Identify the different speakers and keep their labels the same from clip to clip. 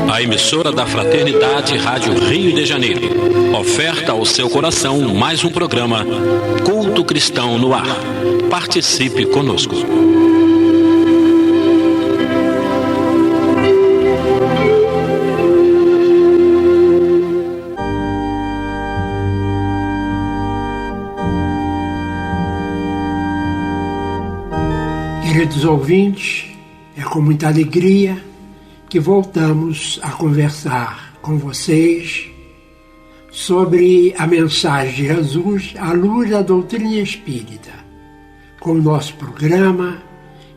Speaker 1: A emissora da Fraternidade Rádio Rio de Janeiro oferta ao seu coração mais um programa Culto Cristão no Ar. Participe conosco.
Speaker 2: Queridos ouvintes, é com muita alegria que voltamos a conversar com vocês sobre a mensagem de Jesus à luz da doutrina espírita, com o nosso programa,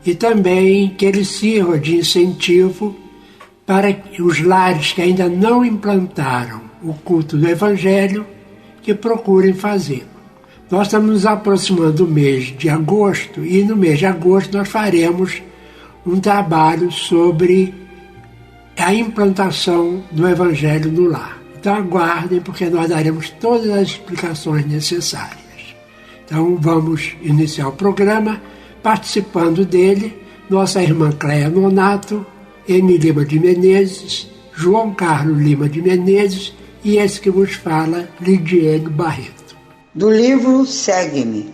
Speaker 2: e também que ele sirva de incentivo para os lares que ainda não implantaram o culto do Evangelho, que procurem fazer. Nós estamos nos aproximando do mês de agosto, e no mês de agosto nós faremos um trabalho sobre a implantação do Evangelho no lar. Então aguardem, porque nós daremos todas as explicações necessárias. Então vamos iniciar o programa participando dele nossa irmã Cléia Nonato, Eni Lima de Menezes, João Carlos Lima de Menezes e esse que vos fala, Lidiane Barreto.
Speaker 3: Do livro Segue-me,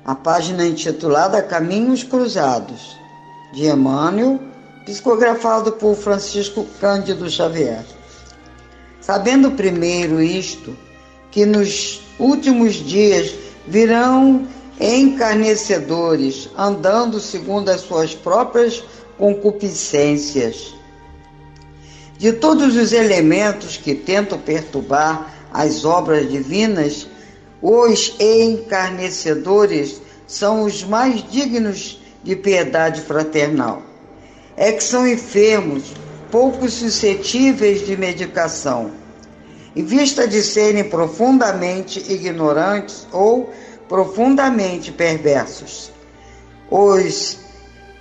Speaker 3: a página intitulada Caminhos Cruzados, de Emmanuel, psicografado por Francisco Cândido Xavier. Sabendo primeiro isto, que nos últimos dias virão encarnecedores, andando segundo as suas próprias concupiscências. De todos os elementos que tentam perturbar as obras divinas, os encarnecedores são os mais dignos de piedade fraternal. É que são enfermos, pouco suscetíveis de medicação, em vista de serem profundamente ignorantes ou profundamente perversos. Os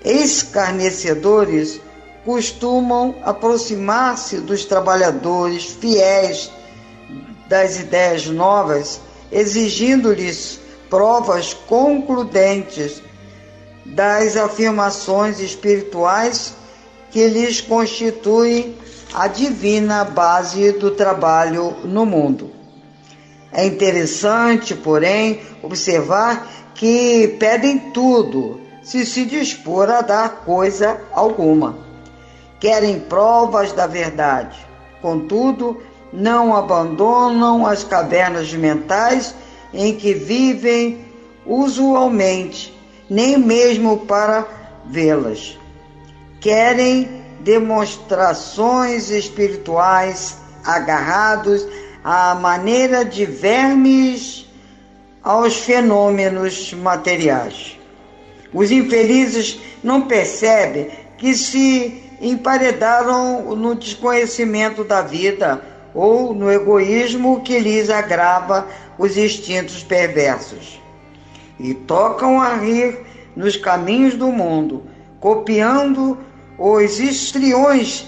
Speaker 3: escarnecedores costumam aproximar-se dos trabalhadores fiéis das ideias novas, exigindo-lhes provas concludentes das afirmações espirituais que lhes constituem a divina base do trabalho no mundo. É interessante, porém, observar que pedem tudo, se dispor a dar coisa alguma. Querem provas da verdade, contudo, não abandonam as cavernas mentais em que vivem usualmente, nem mesmo para vê-las. Querem demonstrações espirituais agarrados à maneira de vermes aos fenômenos materiais. Os infelizes não percebem que se emparedaram no desconhecimento da vida ou no egoísmo que lhes agrava os instintos perversos. E tocam a rir nos caminhos do mundo, copiando os histriões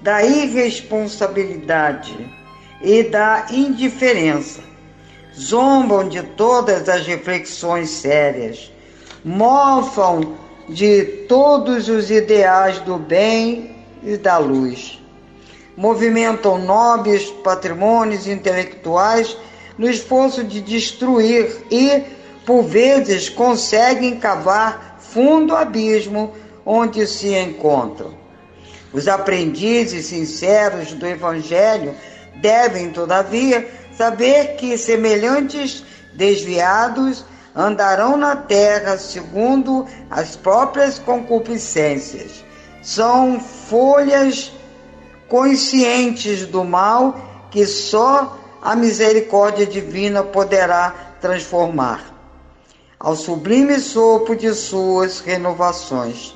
Speaker 3: da irresponsabilidade e da indiferença. Zombam de todas as reflexões sérias, mofam de todos os ideais do bem e da luz. Movimentam nobres patrimônios intelectuais no esforço de destruir e, por vezes, conseguem cavar fundo abismo onde se encontram. Os aprendizes sinceros do Evangelho devem, todavia, saber que semelhantes desviados andarão na terra segundo as próprias concupiscências. São folhas conscientes do mal que só a misericórdia divina poderá transformar ao sublime sopro de suas renovações.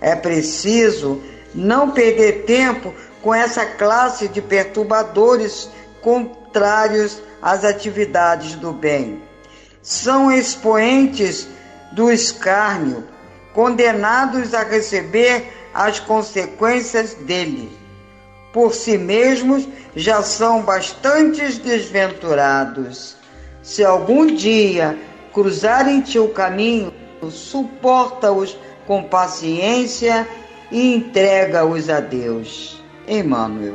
Speaker 3: É preciso não perder tempo com essa classe de perturbadores contrários às atividades do bem. São expoentes do escárnio, condenados a receber as consequências dele. Por si mesmos já são bastante desventurados. Se algum dia cruzarem teu caminho, suporta-os com paciência e entrega-os a Deus. Emmanuel.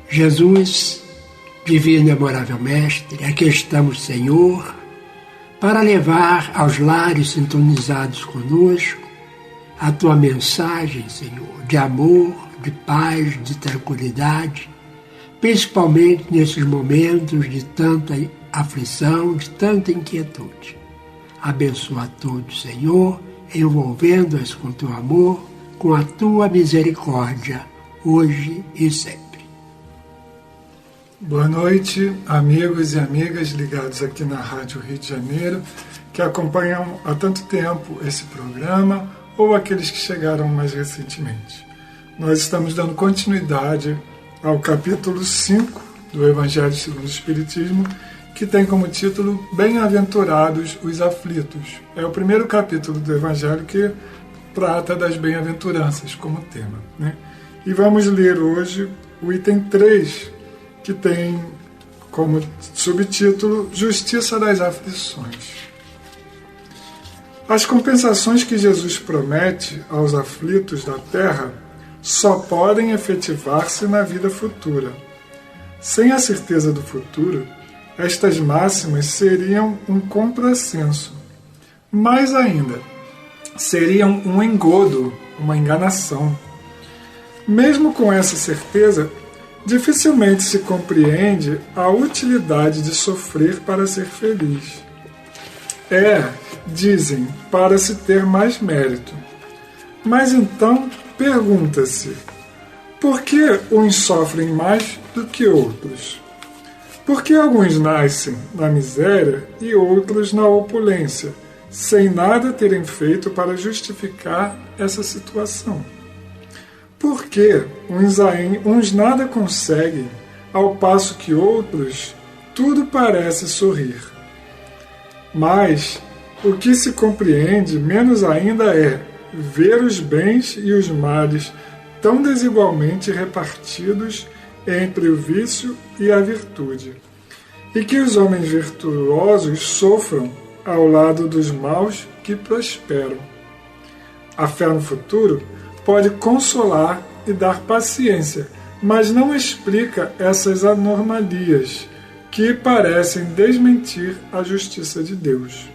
Speaker 2: Jesus, divino e amorável Mestre, aqui estamos, Senhor, para levar aos lares sintonizados conosco a Tua mensagem, Senhor, de amor, de paz, de tranquilidade, principalmente nesses momentos de tanta aflição, de tanta inquietude. Abençoa a todos, Senhor, envolvendo-as com Teu amor, com a Tua misericórdia, hoje e sempre.
Speaker 4: Boa noite, amigos e amigas ligados aqui na Rádio Rio de Janeiro, que acompanham há tanto tempo esse programa, ou aqueles que chegaram mais recentemente. Nós estamos dando continuidade ao capítulo 5 do Evangelho segundo o Espiritismo, que tem como título Bem-aventurados os aflitos. É o primeiro capítulo do Evangelho que trata das bem-aventuranças como tema, né? E vamos ler hoje o item 3, que tem como subtítulo Justiça das Aflições. As compensações que Jesus promete aos aflitos da terra só podem efetivar-se na vida futura. Sem a certeza do futuro, estas máximas seriam um contrassenso. Mais ainda, seriam um engodo, uma enganação. Mesmo com essa certeza, dificilmente se compreende a utilidade de sofrer para ser feliz. Dizem, para se ter mais mérito. Mas então pergunta-se, por que uns sofrem mais do que outros? Por que alguns nascem na miséria e outros na opulência, sem nada terem feito para justificar essa situação? Por que uns nada conseguem, ao passo que outros tudo parece sorrir? Mas o que se compreende menos ainda é ver os bens e os males tão desigualmente repartidos entre o vício e a virtude, e que os homens virtuosos sofram ao lado dos maus que prosperam. A fé no futuro pode consolar e dar paciência, mas não explica essas anomalias que parecem desmentir a justiça de Deus.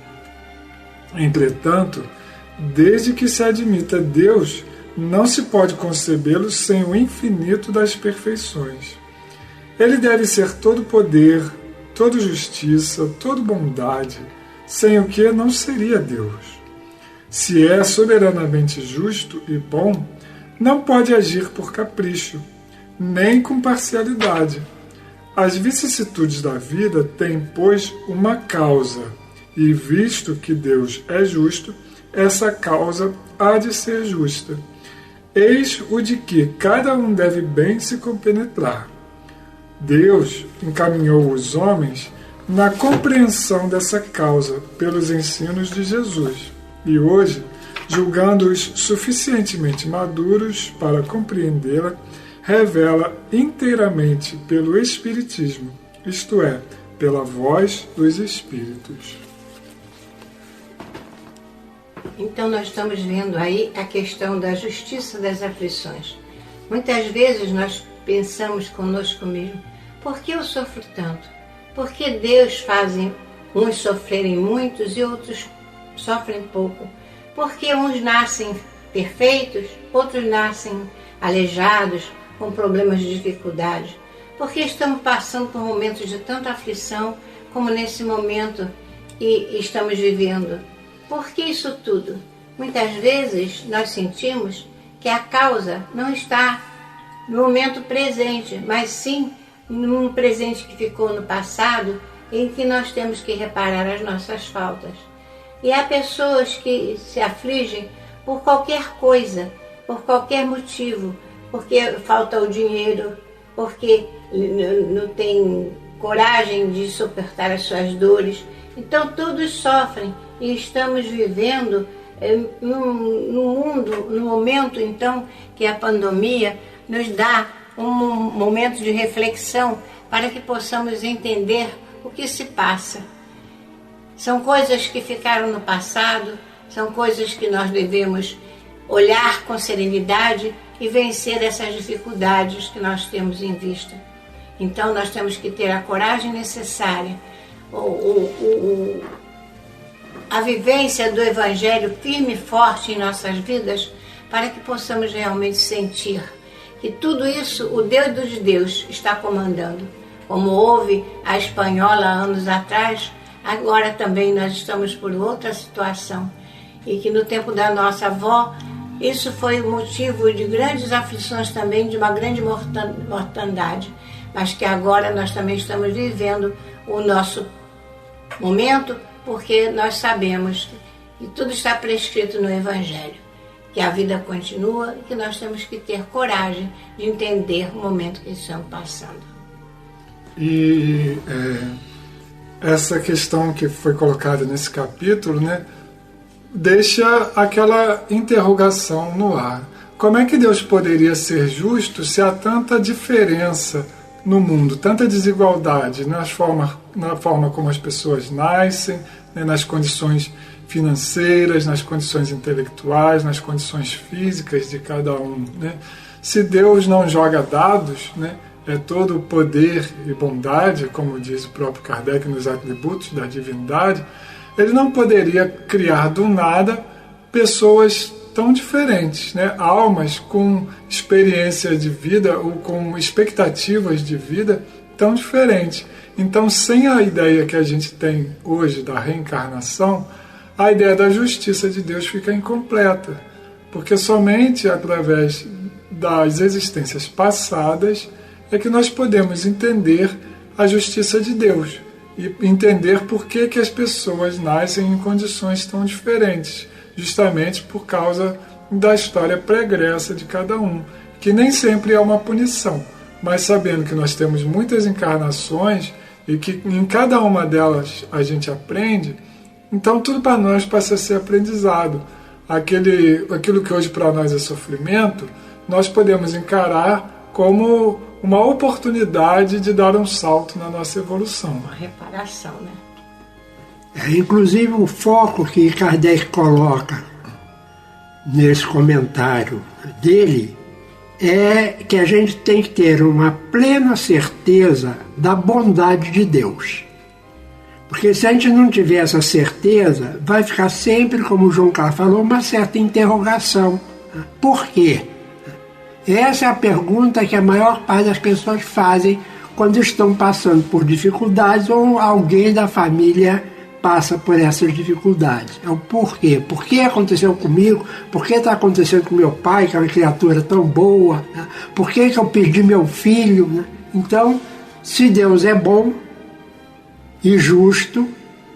Speaker 4: Entretanto, desde que se admita Deus, não se pode concebê-lo sem o infinito das perfeições. Ele deve ser todo poder, toda justiça, toda bondade, sem o que não seria Deus. Se é soberanamente justo e bom, não pode agir por capricho, nem com parcialidade. As vicissitudes da vida têm, pois, uma causa, e visto que Deus é justo, essa causa há de ser justa. Eis o de que cada um deve bem se compenetrar. Deus encaminhou os homens na compreensão dessa causa pelos ensinos de Jesus, e hoje, julgando-os suficientemente maduros para compreendê-la, revela inteiramente pelo Espiritismo, isto é, pela voz dos Espíritos.
Speaker 5: Então nós estamos vendo aí a questão da justiça das aflições. Muitas vezes nós pensamos conosco mesmo, por que eu sofro tanto? Por que Deus faz uns sofrerem muitos e outros sofrem pouco? Por que uns nascem perfeitos, outros nascem aleijados, com problemas de dificuldade? Por que estamos passando por momentos de tanta aflição como nesse momento e estamos vivendo? Por que isso tudo? Muitas vezes nós sentimos que a causa não está no momento presente, mas sim num presente que ficou no passado, em que nós temos que reparar as nossas faltas. E há pessoas que se afligem por qualquer coisa, por qualquer motivo, porque falta o dinheiro, porque não tem coragem de suportar as suas dores. Então todos sofrem e estamos vivendo num mundo, no momento então que a pandemia nos dá um momento de reflexão para que possamos entender o que se passa. São coisas que ficaram no passado, são coisas que nós devemos olhar com serenidade e vencer essas dificuldades que nós temos em vista. Então nós temos que ter a coragem necessária, a vivência do Evangelho firme e forte em nossas vidas, para que possamos realmente sentir que tudo isso o Deus dos Deus está comandando. Como houve a espanhola anos atrás, agora também nós estamos por outra situação. E que no tempo da nossa avó, isso foi motivo de grandes aflições também, de uma grande mortandade. Mas que agora nós também estamos vivendo o nosso momento, porque nós sabemos que tudo está prescrito no Evangelho, que a vida continua e que nós temos que ter coragem de entender o momento que estamos passando.
Speaker 4: E essa questão que foi colocada nesse capítulo, né, deixa aquela interrogação no ar. Como é que Deus poderia ser justo se há tanta diferença no mundo, tanta desigualdade na forma como as pessoas nascem, né, nas condições financeiras, nas condições intelectuais, nas condições físicas de cada um, né? Se Deus não joga dados, né, é todo poder e bondade, como diz o próprio Kardec nos atributos da divindade, ele não poderia criar do nada pessoas tão diferentes, né? Almas com experiência de vida ou com expectativas de vida tão diferentes. Então, sem a ideia que a gente tem hoje da reencarnação, a ideia da justiça de Deus fica incompleta, porque somente através das existências passadas é que nós podemos entender a justiça de Deus e entender por que as pessoas nascem em condições tão diferentes, justamente por causa da história pregressa de cada um, que nem sempre é uma punição, mas sabendo que nós temos muitas encarnações e que em cada uma delas a gente aprende, então tudo para nós passa a ser aprendizado. Aquilo que hoje para nós é sofrimento, nós podemos encarar como uma oportunidade de dar um salto na nossa evolução.
Speaker 5: Uma reparação, né?
Speaker 2: Inclusive o foco que Kardec coloca nesse comentário dele é que a gente tem que ter uma plena certeza da bondade de Deus. Porque se a gente não tiver essa certeza, vai ficar sempre, como o João Carlos falou, uma certa interrogação. Por quê? Essa é a pergunta que a maior parte das pessoas fazem quando estão passando por dificuldades ou alguém da família passa por essas dificuldades. É o porquê. Por que aconteceu comigo? Por que está acontecendo com meu pai, que é uma criatura tão boa? Por que eu perdi meu filho? Então, se Deus é bom e justo,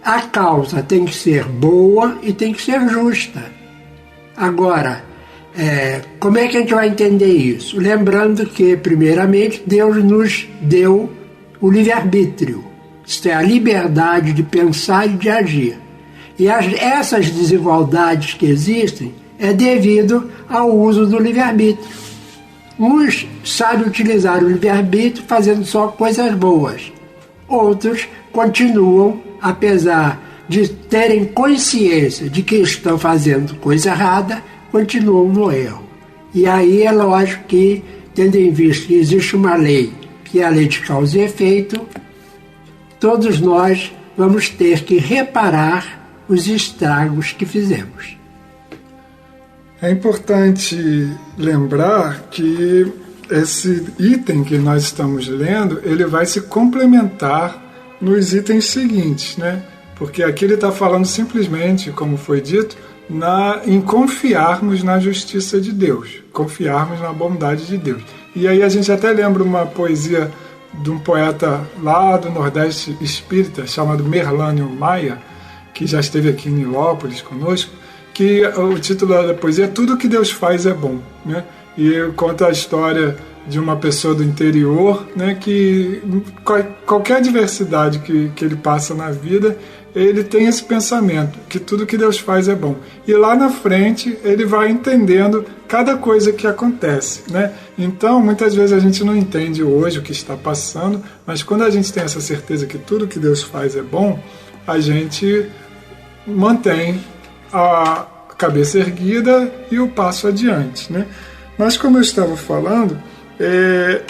Speaker 2: a causa tem que ser boa e tem que ser justa. Agora, como é que a gente vai entender isso? Lembrando que, primeiramente, Deus nos deu o livre-arbítrio. Isto é, a liberdade de pensar e de agir. E essas desigualdades que existem é devido ao uso do livre-arbítrio. Uns sabem utilizar o livre-arbítrio fazendo só coisas boas. Outros continuam, apesar de terem consciência de que estão fazendo coisa errada, continuam no erro. E aí é lógico que, tendo em vista que existe uma lei, que é a lei de causa e efeito, todos nós vamos ter que reparar os estragos que fizemos.
Speaker 4: É importante lembrar que esse item que nós estamos lendo, ele vai se complementar nos itens seguintes, né? Porque aqui ele está falando simplesmente, como foi dito, em confiarmos na justiça de Deus, confiarmos na bondade de Deus. E aí a gente até lembra uma poesia de um poeta lá do Nordeste espírita, chamado Merlânio Maia, que já esteve aqui em Nilópolis conosco, que o título da poesia é Tudo que Deus faz é bom, né? E conta a história de uma pessoa do interior, né, que qualquer adversidade que ele passa na vida, ele tem esse pensamento, que tudo que Deus faz é bom. E lá na frente ele vai entendendo cada coisa que acontece, né? Então, muitas vezes a gente não entende hoje o que está passando, mas quando a gente tem essa certeza que tudo que Deus faz é bom, a gente mantém a cabeça erguida e o passo adiante, né? Mas, como eu estava falando,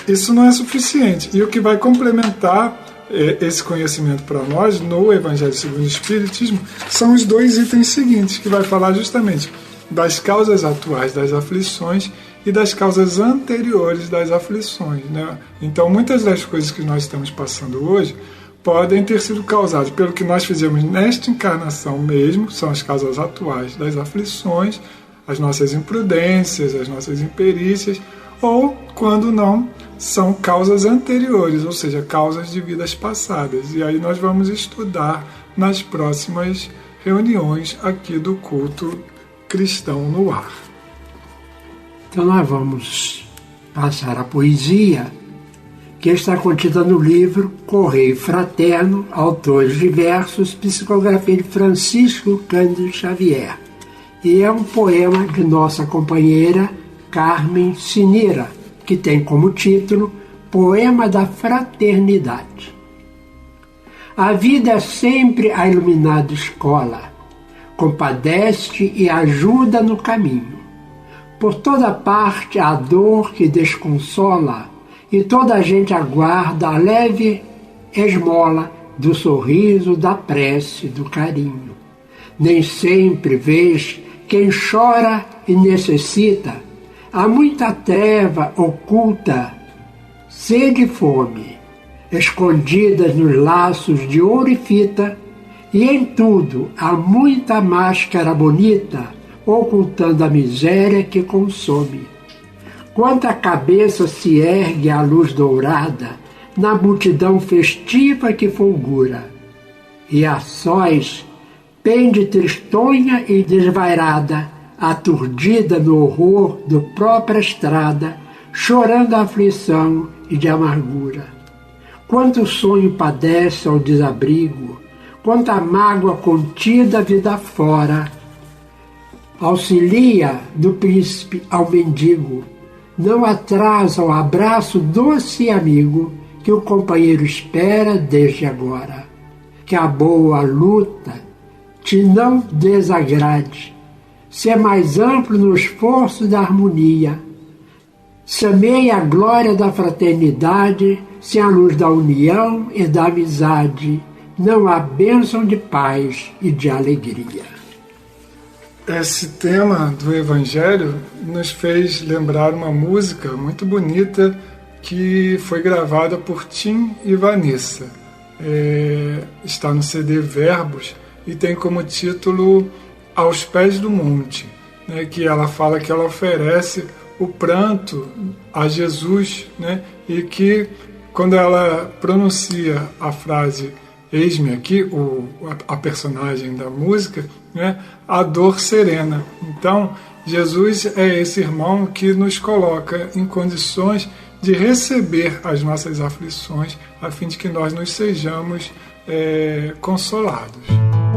Speaker 4: isso não é suficiente. E o que vai complementar esse conhecimento para nós no Evangelho segundo o Espiritismo são os 2 itens seguintes, que vai falar justamente das causas atuais das aflições e das causas anteriores das aflições, né? Então, muitas das coisas que nós estamos passando hoje podem ter sido causadas pelo que nós fizemos nesta encarnação mesmo, são as causas atuais das aflições, as nossas imprudências, as nossas imperícias, ou, quando não, são causas anteriores, ou seja, causas de vidas passadas. E aí nós vamos estudar nas próximas reuniões aqui do Culto Cristão no Ar.
Speaker 2: Então nós vamos passar a poesia que está contida no livro Correio Fraterno, Autores Diversos, psicografia de Francisco Cândido Xavier. E é um poema de nossa companheira Carmen Sinira, que tem como título Poema da Fraternidade. A vida é sempre a iluminada escola, compadece e ajuda no caminho. Por toda parte a dor que desconsola, e toda a gente aguarda a leve esmola do sorriso, da prece, do carinho. Nem sempre vês quem chora e necessita, há muita treva oculta, sede e fome, escondidas nos laços de ouro e fita, e em tudo há muita máscara bonita, ocultando a miséria que consome. Quanta cabeça se ergue à luz dourada, na multidão festiva que fulgura, e a sós pende tristonha e desvairada, aturdida no horror do própria estrada, chorando a aflição e de amargura. Quanto sonho padece ao desabrigo, quanta mágoa contida vida fora, auxilia do príncipe ao mendigo, não atrasa o abraço doce e amigo que o companheiro espera desde agora. Que a boa luta te não desagrade, se é mais amplo no esforço da harmonia. Semeie a glória da fraternidade, se a luz da união e da amizade não há bênção de paz e de alegria.
Speaker 4: Esse tema do Evangelho nos fez lembrar uma música muito bonita que foi gravada por Tim e Vanessa. Está no CD Verbos e tem como título Aos Pés do Monte, né, que ela fala que ela oferece o pranto a Jesus, né, e que quando ela pronuncia a frase "Eis-me aqui", a personagem da música, né, a dor serena. Então, Jesus é esse irmão que nos coloca em condições de receber as nossas aflições, a fim de que nós nos sejamos consolados.
Speaker 6: Eu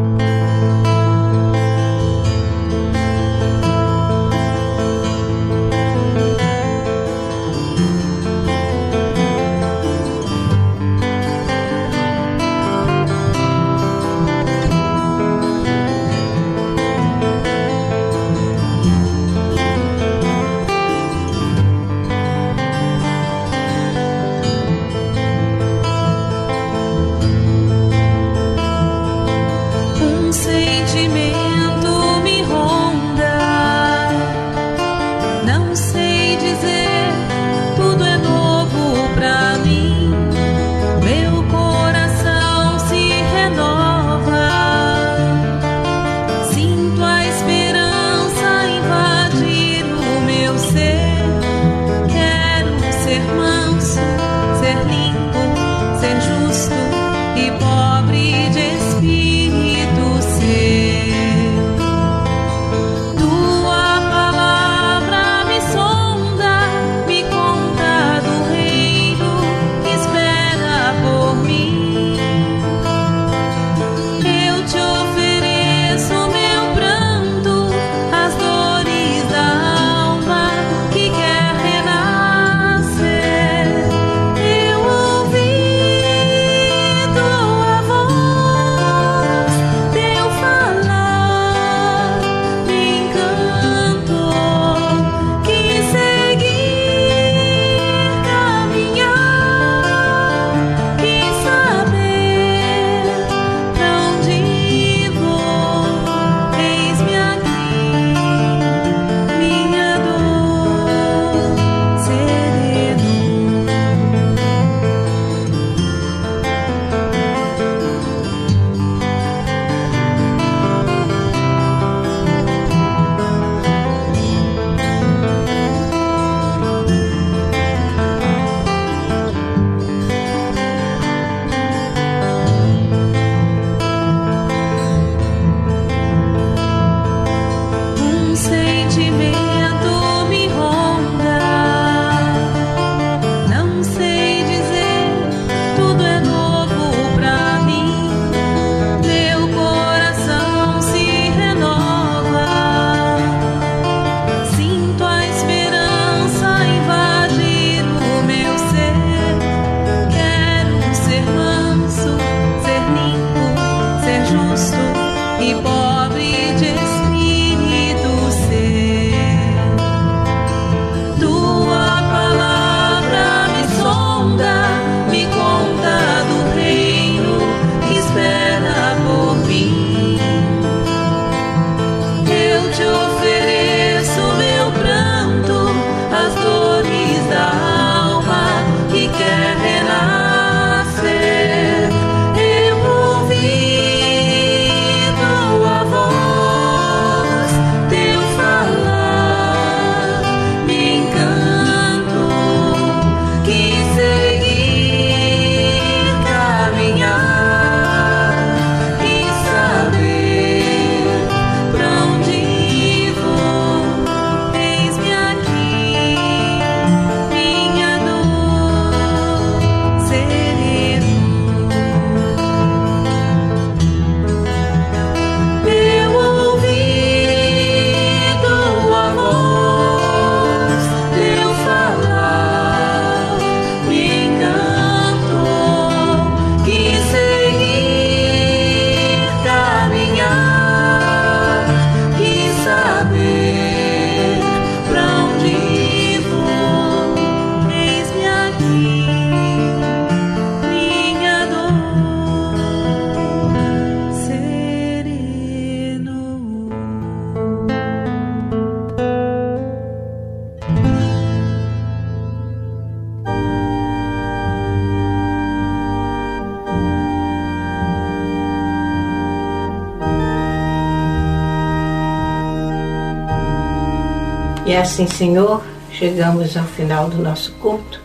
Speaker 5: E assim, Senhor, chegamos ao final do nosso culto.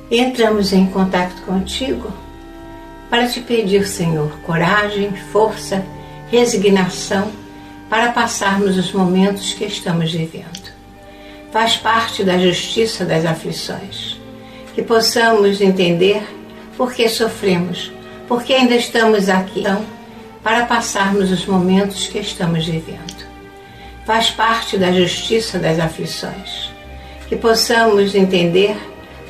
Speaker 5: Entramos em contato contigo para te pedir, Senhor, coragem, força, resignação para passarmos os momentos que estamos vivendo. Faz parte da justiça das aflições, que possamos entender por que sofremos, por que ainda estamos aqui, para passarmos os momentos que estamos vivendo. Faz parte da justiça das aflições, que possamos entender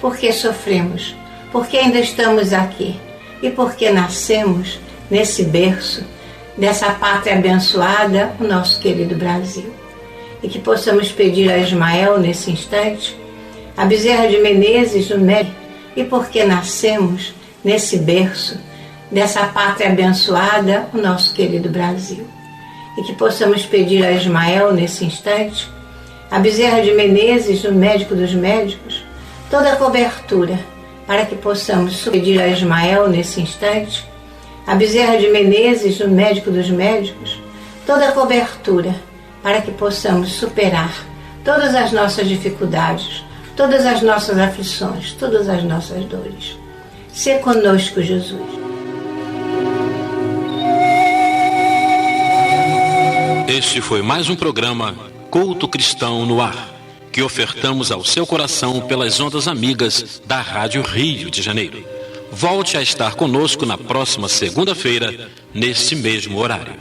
Speaker 5: por que sofremos, por que ainda estamos aqui e por que nascemos nesse berço, dessa pátria abençoada, o nosso querido Brasil. E que possamos pedir a Ismael nesse instante, a Bezerra de Menezes, no Médio, e porque nascemos nesse berço, dessa pátria abençoada, o nosso querido Brasil. E que possamos pedir a Ismael nesse instante, a Bezerra de Menezes, no Médico dos Médicos, toda a cobertura, para que possamos pedir a Ismael nesse instante, a Bezerra de Menezes, no Médico dos Médicos, toda a cobertura, para que possamos superar todas as nossas dificuldades, todas as nossas aflições, todas as nossas dores. Sê conosco, Jesus.
Speaker 1: Este foi mais um programa Culto Cristão no Ar, que ofertamos ao seu coração pelas ondas amigas da Rádio Rio de Janeiro. Volte a estar conosco na próxima segunda-feira, nesse mesmo horário.